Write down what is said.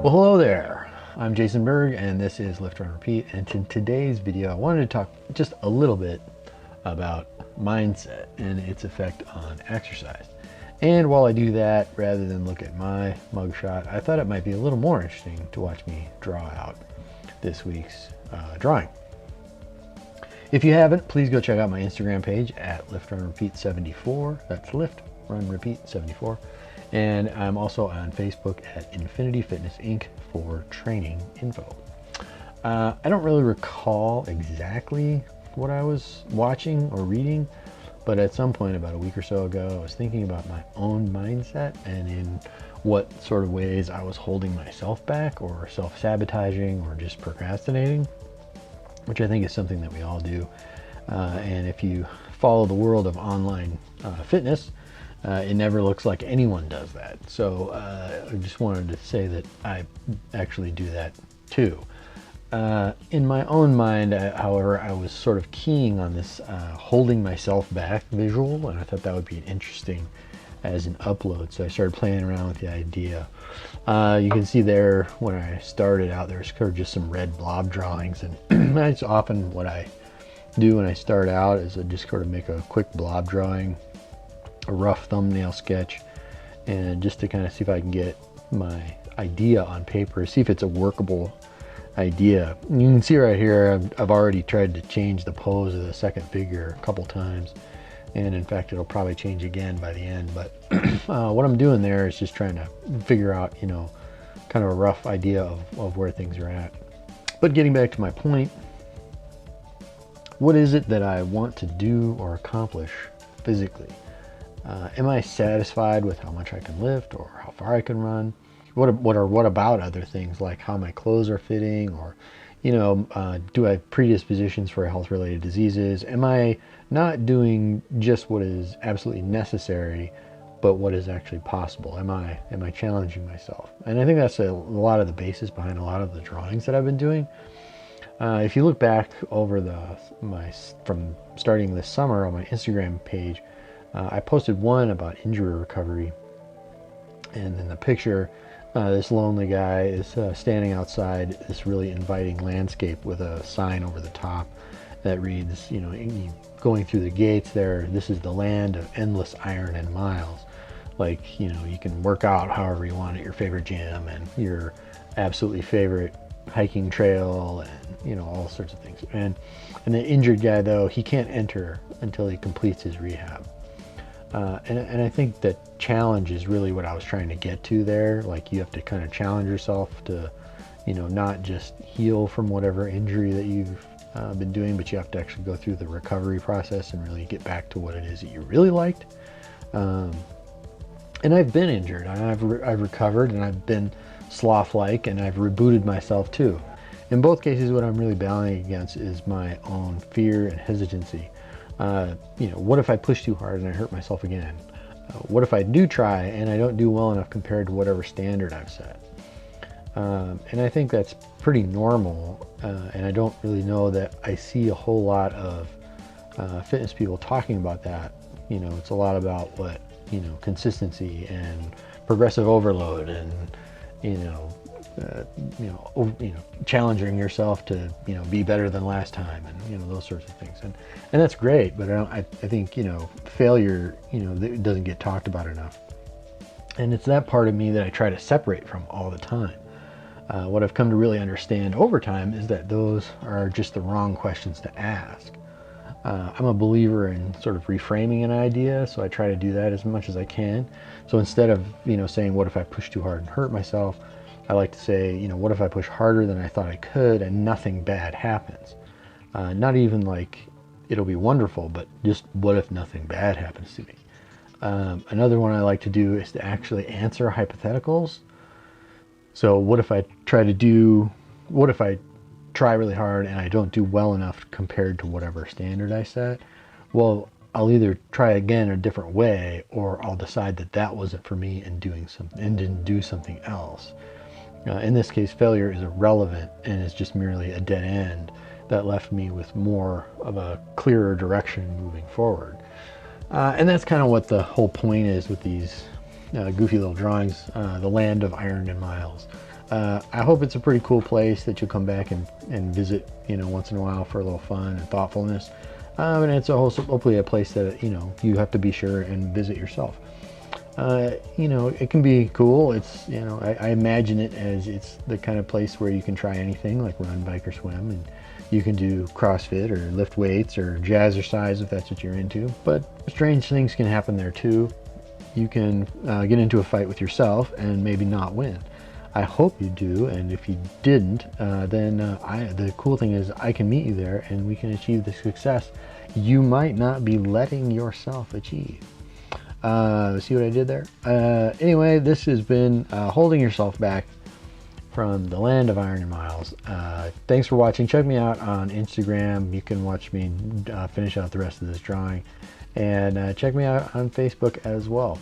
Well, hello there. I'm Jason Berg, and this is Lift, Run, Repeat. And in today's video, I wanted to talk just a little bit about mindset and its effect on exercise. And while I do that, rather than look at my mugshot, I thought it might be a little more interesting to watch me draw out this week's drawing. If you haven't, please go check out my Instagram page at Lift, Run, Repeat 74. That's Lift, Run, Repeat 74. And I'm also on Facebook at Infinity Fitness Inc. for training info. I don't really recall exactly what I was watching or reading, but at some point about a week or so ago, I was thinking about my own mindset and in what sort of ways I was holding myself back or self-sabotaging or just procrastinating, which I think is something that we all do. And if you follow the world of online fitness, it never looks like anyone does that. So I just wanted to say that I actually do that too. In my own mind, however, I was sort of keying on this holding myself back visual, and I thought that would be interesting as an upload. So I started playing around with the idea. You can see there when I started out, there's kind of just some red blob drawings, and that's often what I do when I start out is I just sort of make a quick blob drawing, a rough thumbnail sketch, and just to kind of see if I can get my idea on paper, see if it's a workable idea. You can see right here, I've already tried to change the pose of the second figure a couple times, and in fact it'll probably change again by the end, but what I'm doing there is just trying to figure out, you know, kind of a rough idea of where things are at. But getting back to my point, what is it that I want to do or accomplish physically? Am I satisfied with how much I can lift or how far I can run? What about other things like how my clothes are fitting, or, you know, do I have predispositions for health-related diseases? Am I not doing just what is absolutely necessary, but what is actually possible? Am I challenging myself? And I think that's a lot of the basis behind a lot of the drawings that I've been doing. If you look back over from starting this summer on my Instagram page, I posted one about injury recovery, and in the picture, this lonely guy is standing outside this really inviting landscape with a sign over the top that reads, you know, going through the gates there, this is the land of endless iron and miles. Like, you know, you can work out however you want at your favorite gym and your absolutely favorite hiking trail, and, you know, all sorts of things. And the injured guy, though, he can't enter until he completes his rehab. And I think that challenge is really what I was trying to get to there. Like, you have to kind of challenge yourself to, you know, not just heal from whatever injury that you've been doing, but you have to actually go through the recovery process and really get back to what it is that you really liked. And I've been injured, and I've recovered, and I've been sloth-like, and I've rebooted myself too. In both cases, what I'm really battling against is my own fear and hesitancy. You know, what if I push too hard and I hurt myself again? What if I do try and I don't do well enough compared to whatever standard I've set? And I think that's pretty normal, and I don't really know that I see a whole lot of fitness people talking about that. You know, it's a lot about what, you know, consistency and progressive overload, and challenging yourself to, you know, be better than last time, and, you know, those sorts of things, and that's great, but I think, you know, failure, you know, it doesn't get talked about enough, and it's that part of me that I try to separate from all the time. What I've come to really understand over time is that those are just the wrong questions to ask. I'm a believer in sort of reframing an idea, so I try to do that as much as I can. So instead of, you know, saying, what if I push too hard and hurt myself, I like to say, you know, what if I push harder than I thought I could and nothing bad happens? Not even like it'll be wonderful, but just what if nothing bad happens to me? Another one I like to do is to actually answer hypotheticals. So what if I try really hard and I don't do well enough compared to whatever standard I set? Well, I'll either try again a different way, or I'll decide that that wasn't for me and didn't do something else. In this case, failure is irrelevant and is just merely a dead end that left me with more of a clearer direction moving forward. And that's kind of what the whole point is with these goofy little drawings, the land of iron and miles. I hope it's a pretty cool place that you'll come back and visit, once in a while for a little fun and thoughtfulness. And it's hopefully a place that, you have to be sure and visit yourself. It can be cool. It's, I imagine it as it's the kind of place where you can try anything, like run, bike, or swim, and you can do CrossFit or lift weights or jazzercise if that's what you're into. But strange things can happen there too. You can get into a fight with yourself and maybe not win. I hope you do, and if you didn't, then the cool thing is I can meet you there and we can achieve the success you might not be letting yourself achieve. See what I did there? Anyway, this has been Holding Yourself Back from the land of Iron and Miles. Thanks for watching. Check me out on Instagram. You can watch me finish out the rest of this drawing. And check me out on Facebook as well.